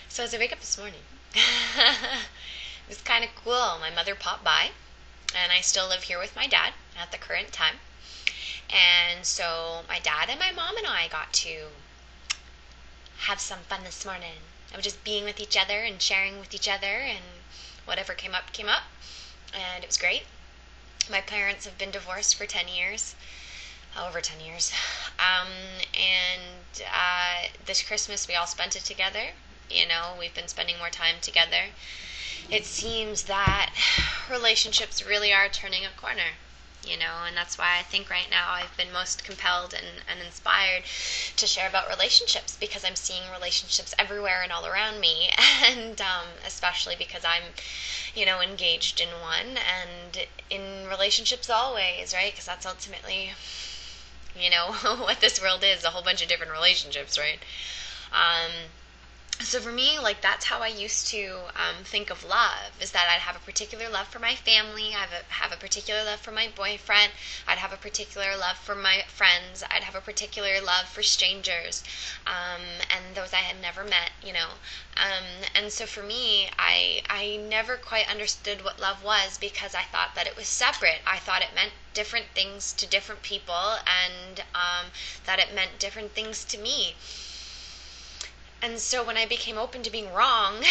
So as I wake up this morning, it was kind of cool. My mother popped by, and I still live here with my dad at the current time. And so my dad and my mom and I got to have some fun this morning of just being with each other and sharing with each other, and whatever came up, came up. And it was great. My parents have been divorced for 10 years, over 10 years. And this Christmas we all spent it together. We've been spending more time together. It seems that relationships really are turning a corner. And that's why I think right now I've been most compelled and inspired to share about relationships, because I'm seeing relationships everywhere and all around me, and especially because I'm, engaged in one, and in relationships always, right? Because that's ultimately, what this world is, a whole bunch of different relationships, right? So for me, that's how I used to think of love, is that I'd have a particular love for my family, have a particular love for my boyfriend, I'd have a particular love for my friends, I'd have a particular love for strangers, and those I had never met, and so for me, I never quite understood what love was, because I thought that it was separate. I thought it meant different things to different people, and that it meant different things to me. And so when I became open to being wrong,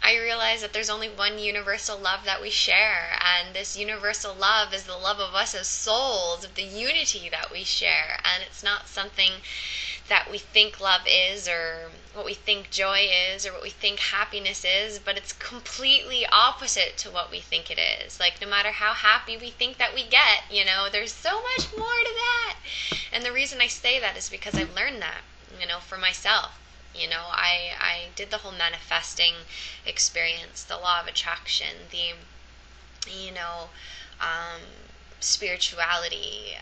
I realized that there's only one universal love that we share. And this universal love is the love of us as souls, of the unity that we share. And it's not something that we think love is, or what we think joy is, or what we think happiness is, but it's completely opposite to what we think it is. No matter how happy we think that we get, there's so much more to that. And the reason I say that is because I've learned that. For myself. I did the whole manifesting experience, the law of attraction, the, spirituality,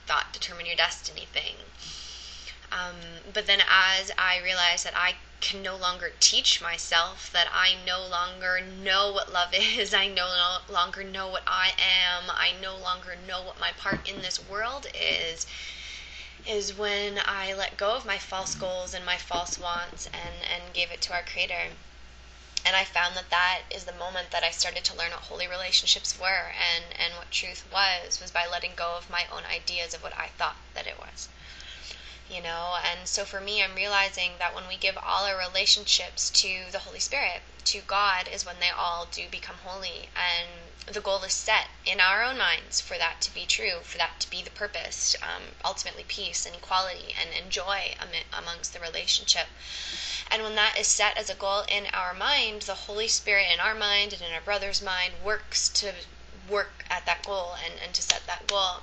thought determine your destiny thing. But then as I realized that I can no longer teach myself, that I no longer know what love is, I no longer know what I am, I no longer know what my part in this world is when I let go of my false goals and my false wants and gave it to our Creator. And I found that is the moment that I started to learn what holy relationships were, and what truth was by letting go of my own ideas of what I thought that it was. And so for me, I'm realizing that when we give all our relationships to the Holy Spirit, to God, is when they all do become holy. And the goal is set in our own minds for that to be true, for that to be the purpose, ultimately peace and equality and joy amongst the relationship. And when that is set as a goal in our mind, the Holy Spirit in our mind and in our brother's mind works to work at that goal and to set that goal.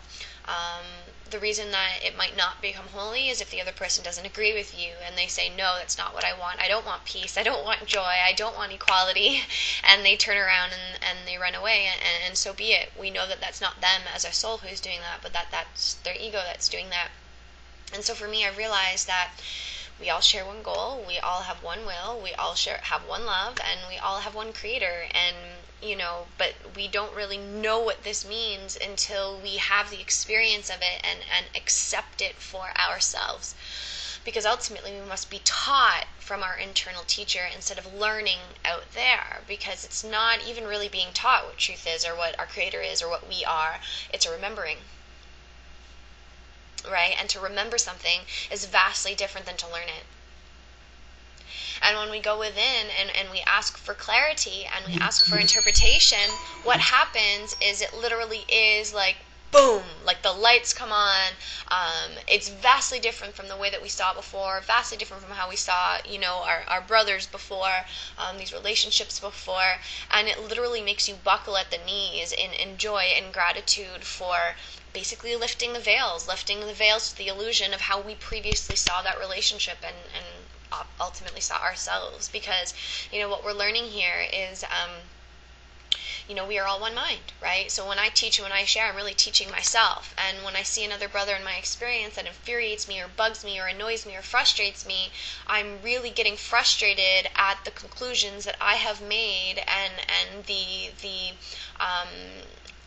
The reason that it might not become holy is if the other person doesn't agree with you and they say, no, that's not what I want. I don't want peace. I don't want joy. I don't want equality. And they turn around and they run away, and so be it. We know that that's not them as a soul who's doing that, but that's their ego that's doing that. And so for me, I realized that we all share one goal, we all have one will, we all have one love, and we all have one Creator. And but we don't really know what this means until we have the experience of it and accept it for ourselves. Because ultimately we must be taught from our internal teacher instead of learning out there, because it's not even really being taught what truth is or what our Creator is or what we are. It's a remembering. Right? And to remember something is vastly different than to learn it. And when we go within and we ask for clarity and we ask for interpretation, what happens is it literally is boom, the lights come on. It's vastly different from the way that we saw it before, vastly different from how we saw, our brothers before, these relationships before. And it literally makes you buckle at the knees in joy and gratitude for basically lifting the veils to the illusion of how we previously saw that relationship and ultimately saw ourselves. Because what we're learning here is we are all one mind, right? So when I teach and when I share, I'm really teaching myself. And when I see another brother in my experience that infuriates me or bugs me or annoys me or frustrates me, I'm really getting frustrated at the conclusions that I have made and the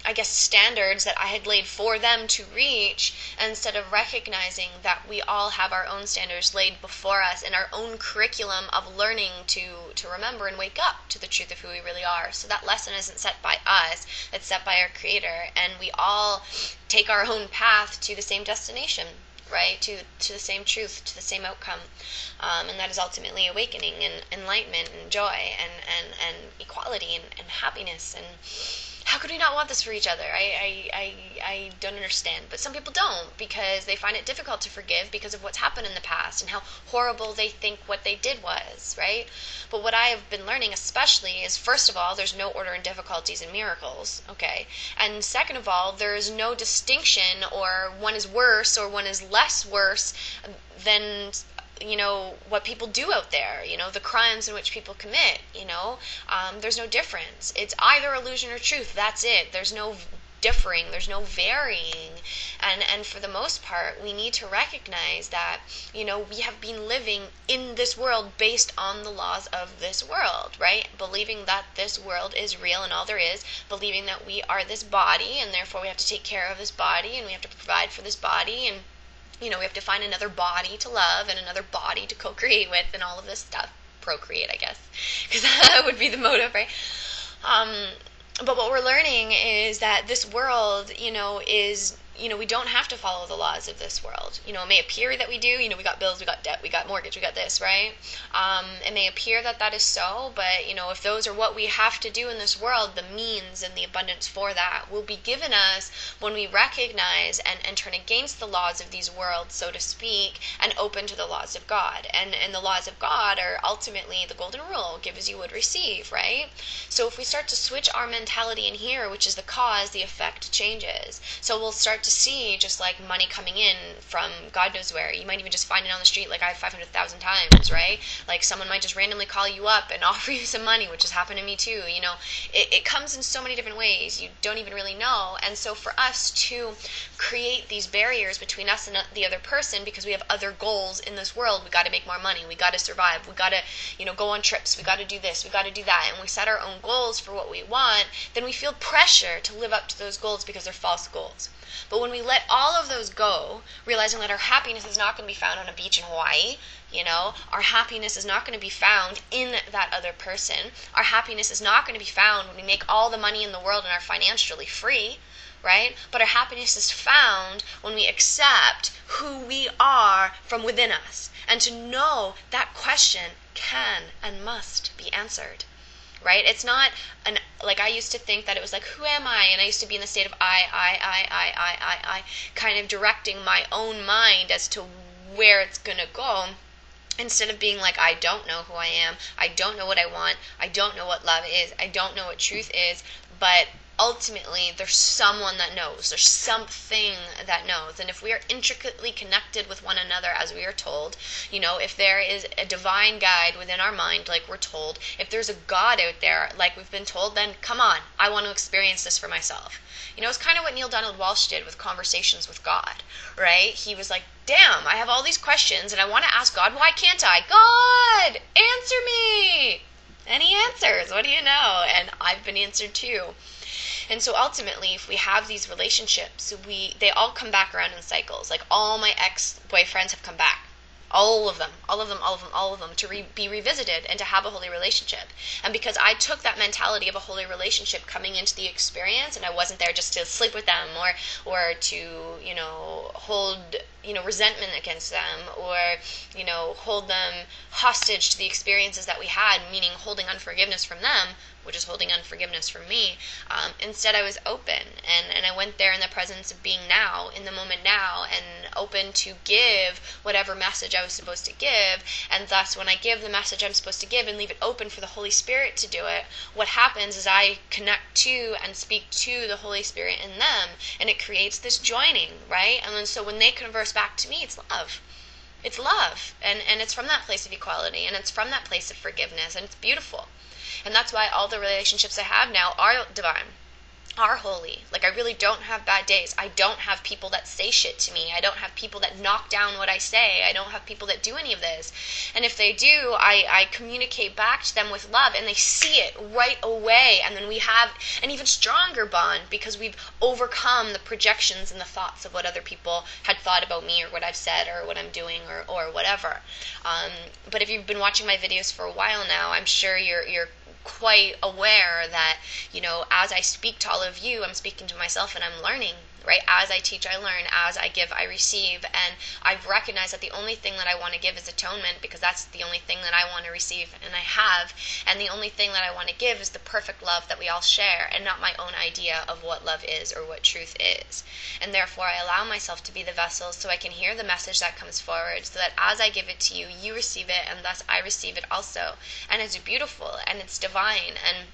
I guess, standards that I had laid for them to reach, instead of recognizing that we all have our own standards laid before us and our own curriculum of learning to remember and wake up to the truth of who we really are. So that lesson isn't set by us, it's set by our Creator, and we all take our own path to the same destination, right? To the same truth, to the same outcome. And that is ultimately awakening and enlightenment and joy and equality and happiness. And how could we not want this for each other? I don't understand. But some people don't, because they find it difficult to forgive because of what's happened in the past and how horrible they think what they did was, right? But what I have been learning especially is, first of all, there's no order in difficulties and miracles, okay? And second of all, there is no distinction, or one is worse or one is less worse than, what people do out there, the crimes in which people commit, there's no difference. It's either illusion or truth. That's it. There's no differing. There's no varying. And for the most part, we need to recognize that, we have been living in this world based on the laws of this world, right? Believing that this world is real and all there is, believing that we are this body, and therefore we have to take care of this body, and we have to provide for this body, and we have to find another body to love and another body to co-create with and all of this stuff. Procreate, I guess, because that would be the motive, right? But what we're learning is that this world, is, we don't have to follow the laws of this world. It may appear that we do. We got bills, we got debt, we got mortgage, we got this, right? It may appear that that is so, but, if those are what we have to do in this world, the means and the abundance for that will be given us when we recognize and turn against the laws of these worlds, so to speak, and open to the laws of God. And the laws of God are ultimately the golden rule: give as you would receive, right? So if we start to switch our mentality in here, which is the cause, the effect changes. So we'll start to see, just like money coming in from God knows where. You might even just find it on the street, like I have 500,000 times, right? Like someone might just randomly call you up and offer you some money, which has happened to me too. It comes in so many different ways you don't even really know. And so for us to create these barriers between us and the other person, because we have other goals in this world, we got to make more money, we got to survive, we got to go on trips, we got to do this, we got to do that, and we set our own goals for what we want, then we feel pressure to live up to those goals because they're false goals. But when we let all of those go, realizing that our happiness is not going to be found on a beach in Hawaii, our happiness is not going to be found in that other person. Our happiness is not going to be found when we make all the money in the world and are financially free, right? But our happiness is found when we accept who we are from within us, and to know that question can and must be answered. Right? It's not like I used to think that it was like, who am I? And I used to be in the state of I, kind of directing my own mind as to where it's going to go, instead of being like, I don't know who I am, I don't know what I want, I don't know what love is, I don't know what truth is, but ultimately there's someone that knows, there's something that knows. And if we are intricately connected with one another, as we are told, if there is a divine guide within our mind, like we're told, if there's a God out there, like we've been told, then come on, I want to experience this for myself. It's kind of what Neil Donald Walsh did with Conversations with God, right? He was like, damn, I have all these questions and I want to ask God, why can't I? God, answer me! And he answers, what do you know? And I've been answered too. And so ultimately, if we have these relationships, they all come back around in cycles. Like all my ex-boyfriends have come back. All of them, to be revisited and to have a holy relationship. And because I took that mentality of a holy relationship coming into the experience, and I wasn't there just to sleep with them or to, hold, resentment against them, or, hold them hostage to the experiences that we had, meaning holding unforgiveness from them, which is holding unforgiveness from me. Instead, I was open, and I went there in the presence of being now, in the moment now, and open to give whatever message I was supposed to give. And thus, when I give the message I'm supposed to give and leave it open for the Holy Spirit to do it, what happens is I connect to and speak to the Holy Spirit in them, and it creates this joining, right? And then so when they converse back to me, it's love. It's love, and it's from that place of equality, and it's from that place of forgiveness, and it's beautiful. And that's why all the relationships I have now are divine. are holy. Like, I really don't have bad days. I don't have people that say shit to me. I don't have people that knock down what I say. I don't have people that do any of this. And if they do, I communicate back to them with love, and they see it right away. And then we have an even stronger bond because we've overcome the projections and the thoughts of what other people had thought about me, or what I've said, or what I'm doing, or whatever. But if you've been watching my videos for a while now, I'm sure you're quite aware that, as I speak to all of you, I'm speaking to myself, and I'm learning, right? As I teach, I learn. As I give, I receive. And I've recognized that the only thing that I want to give is atonement, because that's the only thing that I want to receive, and I have. And the only thing that I want to give is the perfect love that we all share, and not my own idea of what love is or what truth is. And therefore, I allow myself to be the vessel so I can hear the message that comes forward, so that as I give it to you, you receive it, and thus I receive it also. And it's beautiful, and it's divine, and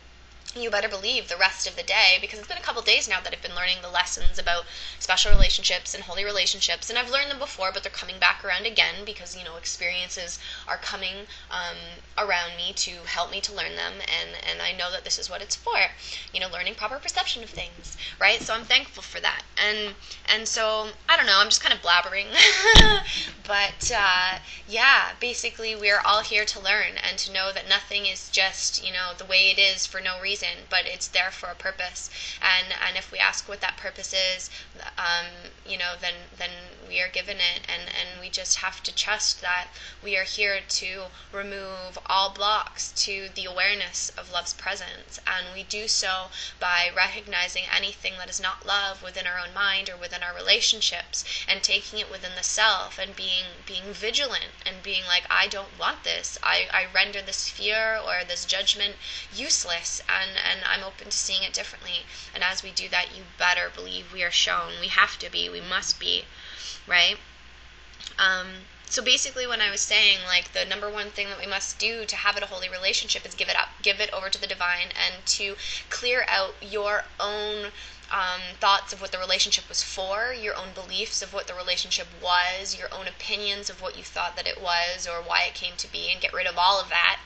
you better believe the rest of the day, because it's been a couple days now that I've been learning the lessons about special relationships and holy relationships, and I've learned them before, but they're coming back around again because, experiences are coming around me to help me to learn them, and I know that this is what it's for, learning proper perception of things, right? So I'm thankful for that, and so, I don't know, I'm just kind of blabbering, but yeah, basically we're all here to learn, and to know that nothing is just, the way it is for no reason, but it's there for a purpose, and if we ask what that purpose is, then we are given it, and we just have to trust that we are here to remove all blocks to the awareness of love's presence, and we do so by recognizing anything that is not love within our own mind or within our relationships, and taking it within the self, and being vigilant, and being like, I don't want this, I render this fear or this judgment useless, and I'm open to seeing it differently. And as we do that, you better believe we are shown. We have to be. We must be. Right? So basically when I was saying, like, the number one thing that we must do to have a holy relationship is give it up. Give it over to the divine, and to clear out your own thoughts of what the relationship was for, your own beliefs of what the relationship was, your own opinions of what you thought that it was or why it came to be, and get rid of all of that,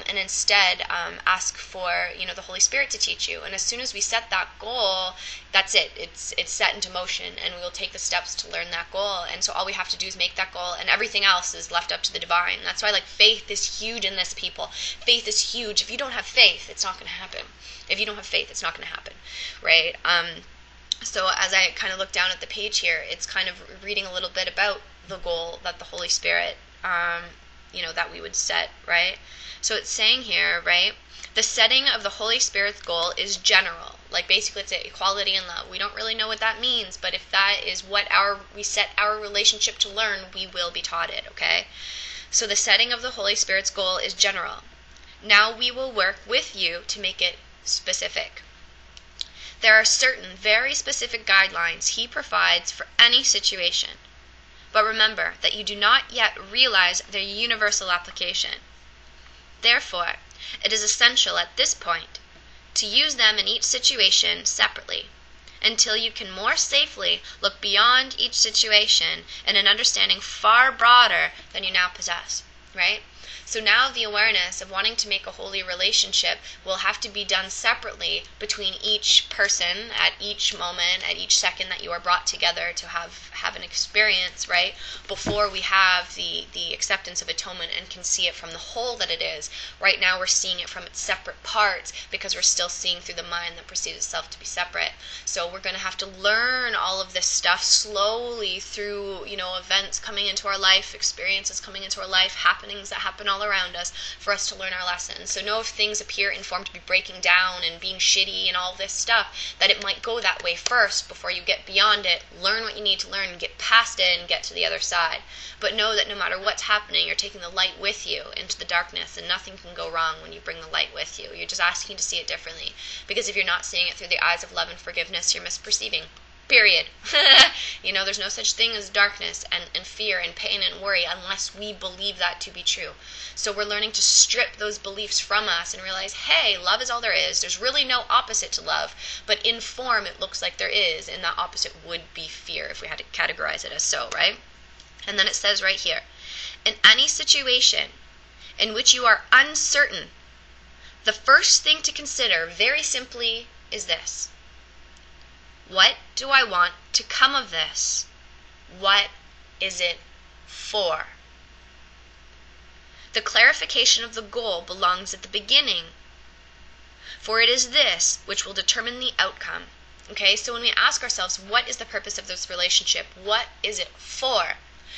and instead ask for the Holy Spirit to teach you. And as soon as we set that goal, that's it. It's set into motion, and we will take the steps to learn that goal. And so all we have to do is make that goal, and everything else is left up to the divine. That's why, like, faith is huge in this, people. Faith is huge. If you don't have faith, it's not going to happen. If you don't have faith, it's not going to happen, right? So as I kind of look down at the page here, it's kind of reading a little bit about the goal that the Holy Spirit, that we would set, right? So it's saying here, right, the setting of the Holy Spirit's goal is general. Like, basically it's equality and love. We don't really know what that means, but if that is what we set our relationship to learn, we will be taught it, okay? So the setting of the Holy Spirit's goal is general. Now we will work with you to make it specific. There are certain very specific guidelines he provides for any situation. But remember that you do not yet realize their universal application. Therefore, it is essential at this point to use them in each situation separately, until you can more safely look beyond each situation in an understanding far broader than you now possess, right? So now the awareness of wanting to make a holy relationship will have to be done separately between each person at each moment, at each second that you are brought together to have an experience, right? Before we have the acceptance of atonement and can see it from the whole that it is. Right now we're seeing it from its separate parts because we're still seeing through the mind that perceives itself to be separate. So we're going to have to learn all of this stuff slowly through, events coming into our life, experiences coming into our life, happenings that happen all around us for us to learn our lessons. So know if things appear in form to be breaking down and being shitty and all this stuff, that it might go that way first before you get beyond it, learn what you need to learn, and get past it and get to the other side. But know that no matter what's happening, you're taking the light with you into the darkness, and nothing can go wrong when you bring the light with you. You're just asking to see it differently. Because if you're not seeing it through the eyes of love and forgiveness, you're misperceiving. Period. There's no such thing as darkness and fear and pain and worry unless we believe that to be true. So we're learning to strip those beliefs from us and realize, hey, love is all there is. There's really no opposite to love, but in form it looks like there is, and that opposite would be fear if we had to categorize it as so, right? And then it says right here, in any situation in which you are uncertain, the first thing to consider very simply is this. What do I want to come of this? What is it for? The clarification of the goal belongs at the beginning, for it is this which will determine the outcome. Okay, so when we ask ourselves, what is the purpose of this relationship? What is it for?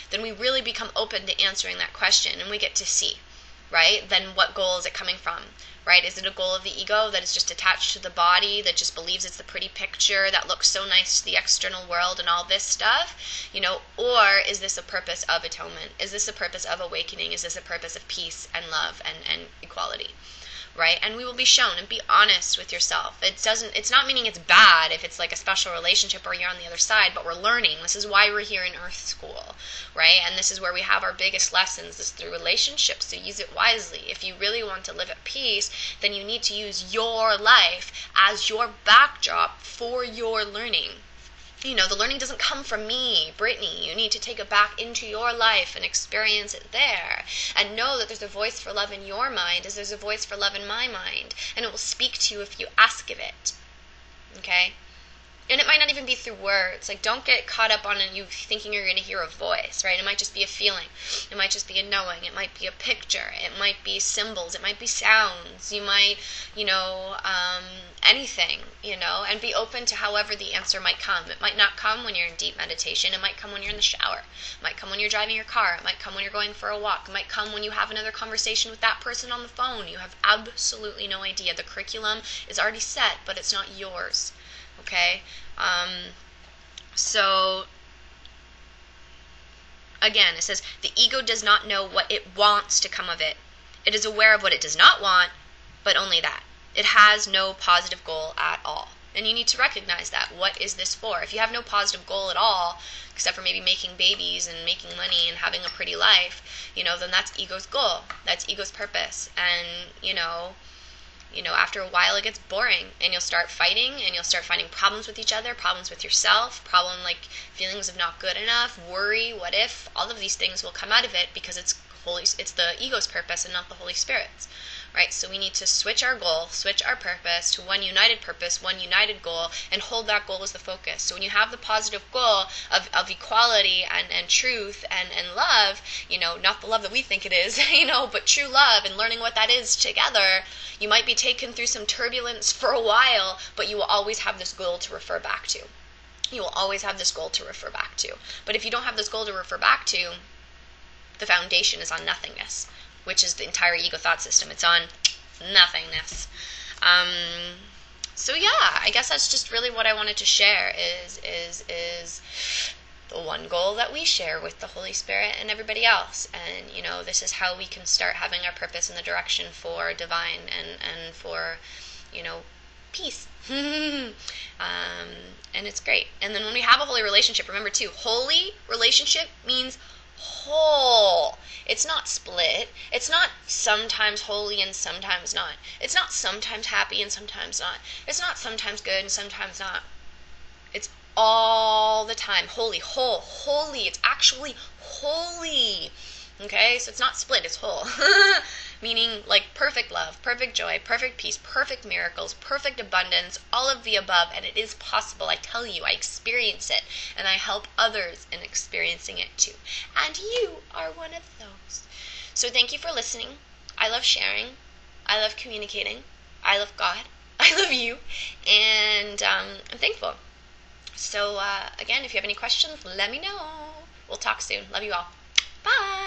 Then we really become open to answering that question, and we get to see, right? Then what goal is it coming from, right? Is it a goal of the ego that is just attached to the body, that just believes it's the pretty picture that looks so nice to the external world and all this stuff, or is this a purpose of atonement? Is this a purpose of awakening? Is this a purpose of peace and love and equality? Right? And we will be shown, and be honest with yourself. It's not meaning it's bad if it's like a special relationship or you're on the other side, but we're learning. This is why we're here in Earth School, right? And this is where we have our biggest lessons, is through relationships, so use it wisely. If you really want to live at peace, then you need to use your life as your backdrop for your learning. The learning doesn't come from me, Brittany. You need to take it back into your life and experience it there. And know that there's a voice for love in your mind as there's a voice for love in my mind. And it will speak to you if you ask of it. Okay? And it might not even be through words. Like, don't get caught up on you thinking you're going to hear a voice, right? It might just be a feeling. It might just be a knowing. It might be a picture. It might be symbols. It might be sounds. You might, anything, and be open to however the answer might come. It might not come when you're in deep meditation. It might come when you're in the shower. It might come when you're driving your car. It might come when you're going for a walk. It might come when you have another conversation with that person on the phone. You have absolutely no idea. The curriculum is already set, but it's not yours. Okay? So, again, it says, the ego does not know what it wants to come of it. It is aware of what it does not want, but only that. It has no positive goal at all. And you need to recognize that. What is this for? If you have no positive goal at all, except for maybe making babies and making money and having a pretty life, then that's ego's goal. That's ego's purpose. And, after a while it gets boring, and you'll start fighting, and you'll start finding problems with each other, problems with yourself, feelings of not good enough, worry, what if, all of these things will come out of it because it's the ego's purpose and not the Holy Spirit's. Right? So we need to switch our goal, switch our purpose to one united purpose, one united goal, and hold that goal as the focus. So when you have the positive goal of equality and truth and love, not the love that we think it is, but true love and learning what that is together, you might be taken through some turbulence for a while, but you will always have this goal to refer back to. You will always have this goal to refer back to. But if you don't have this goal to refer back to, the foundation is on nothingness, which is the entire ego thought system. It's on nothingness. So yeah, I guess that's just really what I wanted to share is the one goal that we share with the Holy Spirit and everybody else. And, this is how we can start having our purpose in the direction for divine and for, peace. And it's great. And then when we have a holy relationship, remember too, holy relationship means whole. It's not split. It's not sometimes holy and sometimes not. It's not sometimes happy and sometimes not. It's not sometimes good and sometimes not. It's all the time. Holy, whole, holy. It's actually holy. Okay? So it's not split, it's whole. Meaning perfect love, perfect joy, perfect peace, perfect miracles, perfect abundance, all of the above. And it is possible. I tell you, I experience it. And I help others in experiencing it too. And you are one of those. So thank you for listening. I love sharing. I love communicating. I love God. I love you. And I'm thankful. So again, if you have any questions, let me know. We'll talk soon. Love you all. Bye.